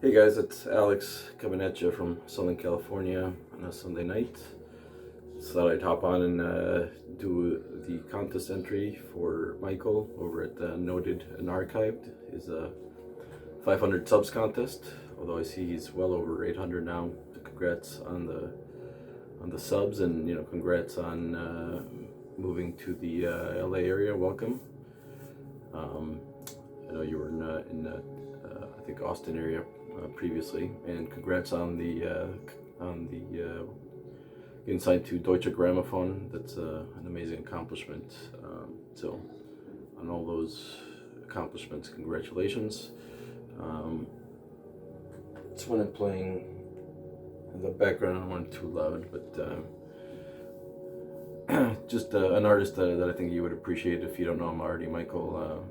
Hey guys, it's Alex coming at you from Southern California on a Sunday night. Just thought I'd hop on and do the contest entry for Michael over at Noted and Archived, his 500 subs contest. Although I see he's well over 800 now. So congrats on the subs, and congrats on moving to the LA area. Welcome. Um, I know you were I think Austin area previously, and congrats on the getting signed to Deutsche Grammophon. That's an amazing accomplishment. So on all those accomplishments, congratulations. Um, it's when I'm playing in the background. I don't want it too loud, but just an artist that I think you would appreciate if you don't know him already. Michael.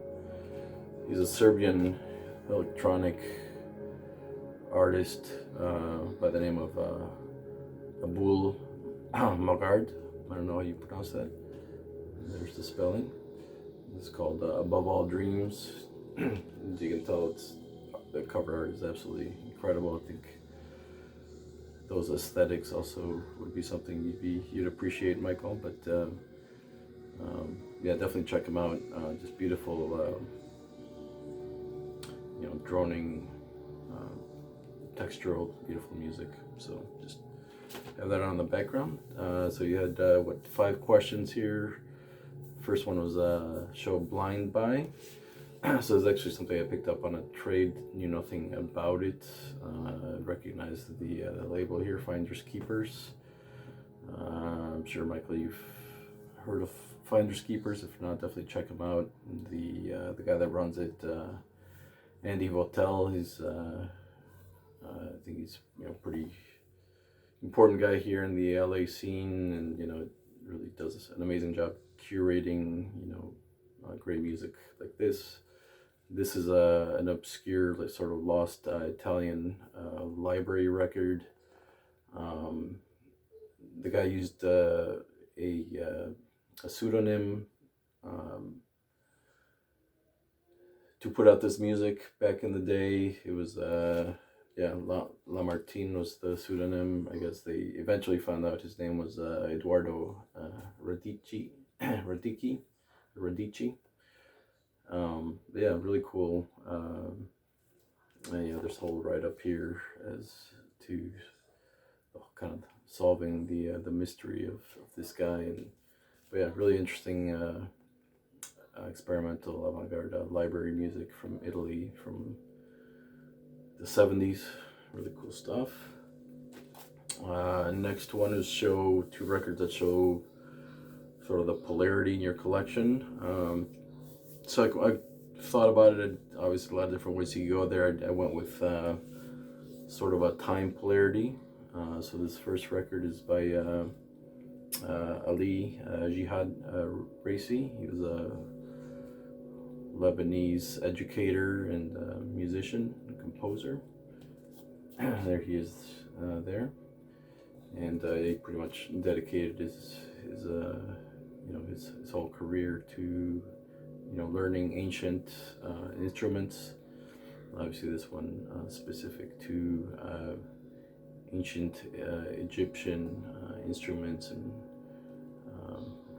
He's a Serbian electronic artist by the name of Abul Magard. I don't know how you pronounce that. There's the spelling. It's called Above All Dreams. As you can tell, the cover art is absolutely incredible. I think those aesthetics also would be something you'd appreciate, Michael. But yeah, definitely check him out. Just beautiful, droning, textural, beautiful music. So just have that on the background. So you had 5 questions here. First one was show blind buy. So it's actually something I picked up on a trade, knew nothing about it. Recognized the label here, Finders Keepers. I'm sure, Michael, you've heard of Finders Keepers. If not, definitely check them out. The guy that runs it, Andy Votel, I think he's pretty important guy here in the LA scene, and really does an amazing job curating great music like this. This is an obscure, like, sort of lost Italian library record. The guy used a pseudonym to put out this music back in the day. It was Lamartine was the pseudonym. I guess they eventually found out his name was Eduardo Radici. Radici. Yeah, really cool. And, there's a whole write up here as to kind of solving the mystery of this guy, and but yeah, really interesting experimental avant-garde library music from Italy from the 70s. Really cool stuff. Next one is show 2 records that show sort of the polarity in your collection. So I thought about it. Obviously, a lot of different ways you can go there. I went with sort of a time polarity. So this first record is by Ali Jihad Raisi. He was a Lebanese educator and musician and composer. There he is there, and he pretty much dedicated his whole career to learning ancient instruments. Obviously, this one specific to ancient Egyptian instruments and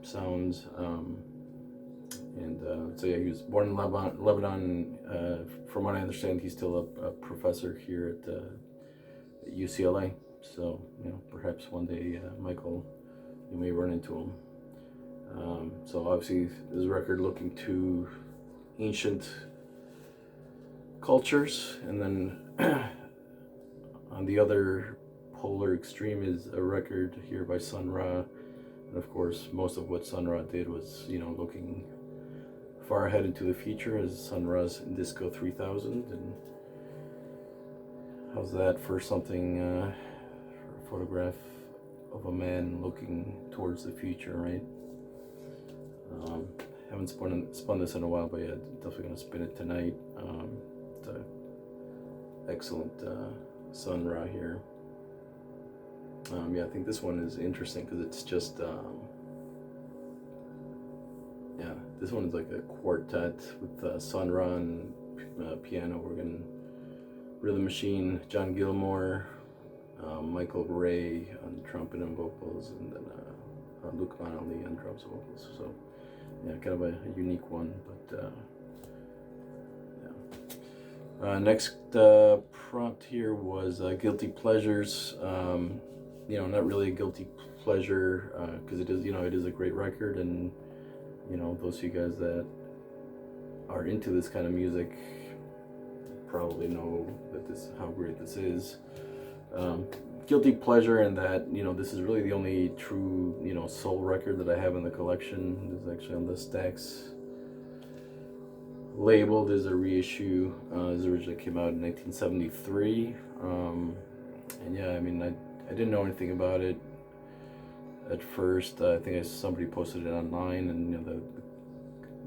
sounds. So yeah, he was born in Lebanon. From what I understand, he's still a professor here at UCLA. So perhaps one day, Michael, you may run into him. So obviously, this record looking to ancient cultures, and then on the other polar extreme is a record here by Sun Ra. And of course, most of what Sun Ra did was looking far ahead into the future, as Sun Ra's Disco 3000. And how's that for something, for a photograph of a man looking towards the future, right? Haven't spun this in a while, but yeah, definitely gonna spin it tonight. It's an excellent Sun Ra here. Yeah, I think this one is interesting because it's just this one is like a quartet with Sun Ra and piano, organ, Rhythm Machine, John Gilmore, Michael Ray on trumpet and vocals, and then Luke Manley on drums and vocals. So yeah, kind of a unique one, but yeah. Next prompt here was guilty pleasures. Not really a guilty pleasure because it is, it is a great record, and those of you guys that are into this kind of music probably know that how great this is. Guilty pleasure in that this is really the only true soul record that I have in the collection. This is actually on the Stax label. There's a reissue. This originally came out in 1973, and yeah, I mean I didn't know anything about it at first. I think somebody posted it online, and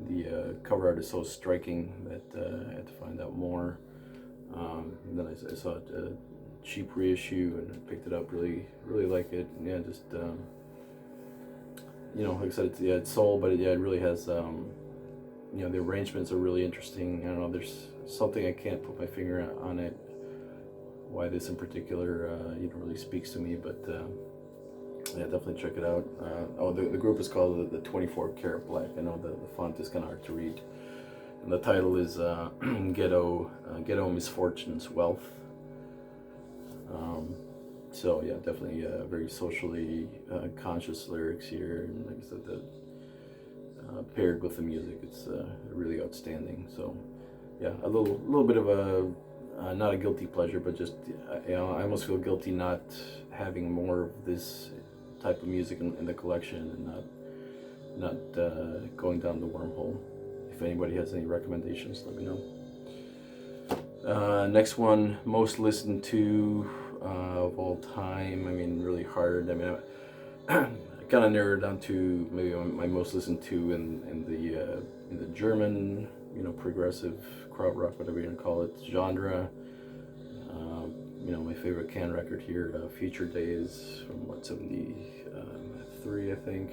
the cover art is so striking that I had to find out more. And then I saw it, a cheap reissue, and I picked it up. Really like it. And yeah, just like I said, it's soul, but it really has. The arrangements are really interesting. I don't know. There's something I can't put my finger on it. Why this in particular, really speaks to me, but yeah, definitely check it out. The group is called the 24 Karat Black. I know the font is kind of hard to read. And the title is Ghetto Misfortunes Wealth. So yeah, definitely very socially conscious lyrics here, and like I said, paired with the music, it's really outstanding. So yeah, a little bit of a not a guilty pleasure, but just I almost feel guilty not having more of this type of music in the collection, and not going down the wormhole. If anybody has any recommendations, let me know. Next one, most listened to of all time. I mean, really hard. I mean, I kind of narrowed it down to maybe my most listened to in the German, progressive krautrock, whatever you want to call it, genre. My favorite can record here, Future Days from 73, I think.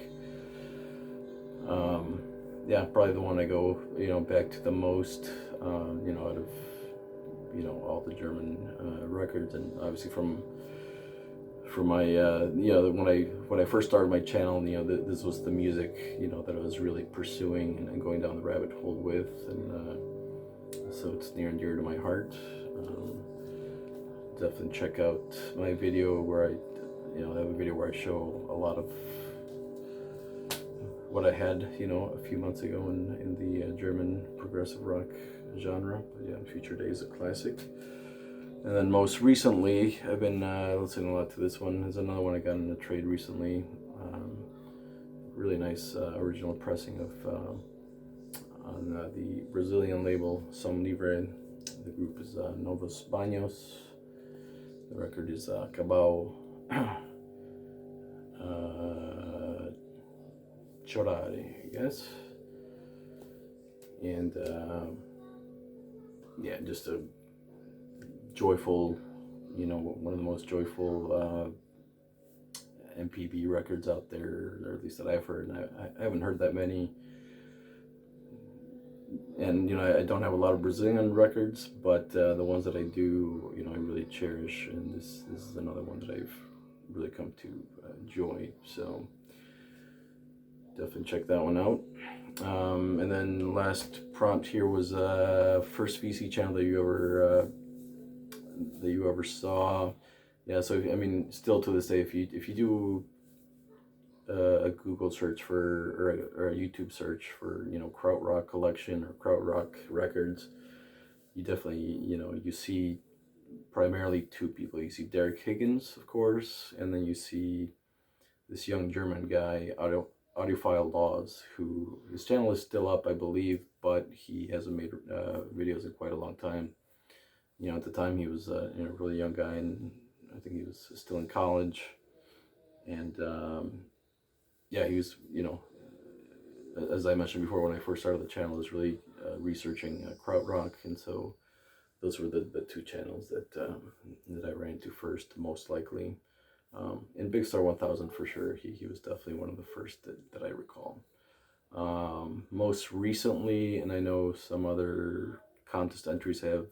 Yeah, probably the one I go, back to the most, out of, all the German records, and obviously from my, when I first started my channel, this was the music, that I was really pursuing and going down the rabbit hole with, and so it's near and dear to my heart. Definitely check out my video where I have a video where I show a lot of what I had, a few months ago in the German progressive rock genre. But yeah, Future Day is a classic. And then most recently, I've been listening a lot to this one. There's another one I got in a trade recently. Really nice original pressing of on the Brazilian label Som Livre. The group is Novos Baños. The record is Cabal Chorare, I guess. And yeah, just a joyful, one of the most joyful MPB records out there, or at least that I've heard. And I haven't heard that many. And I don't have a lot of Brazilian records, but the ones that I do, I really cherish. And this is another one that I've really come to enjoy. So definitely check that one out. And then last prompt here was first VC channel that you ever saw. Yeah, so I mean, still to this day, if you do a Google search for or a YouTube search for krautrock collection or krautrock records, you definitely you see primarily two people. You see Derek Higgins, of course, and then you see this young German guy, Audiophile Laws, who his channel is still up, I believe, but he hasn't made videos in quite a long time. At the time he was a really young guy, and I think he was still in college, and yeah, he was, as I mentioned before, when I first started the channel, I was really researching krautrock, and so those were the two channels that I ran into first, most likely. In Big Star 1000 for sure, he was definitely one of the first that I recall. Most recently, and I know some other contest entries have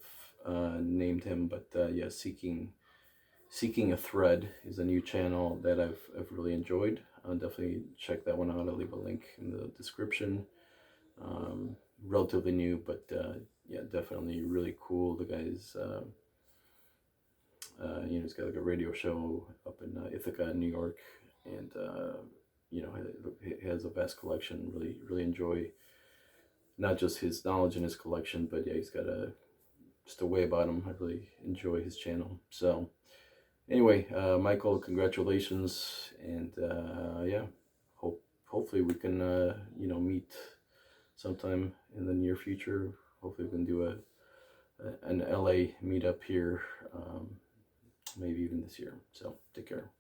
named him, but yeah, Seeking a Thread is a new channel that I've really enjoyed. Definitely check that one out. I'll leave a link in the description. Relatively new, but yeah, definitely really cool. The guy's he's got like a radio show up in Ithaca, New York, and he has a vast collection. Really enjoy not just his knowledge in his collection, but yeah, he's got just a way about him. I really enjoy his channel. So anyway, Michael, congratulations, and yeah, hopefully we can meet sometime in the near future. Hopefully we can do an LA meetup here, maybe even this year. So take care.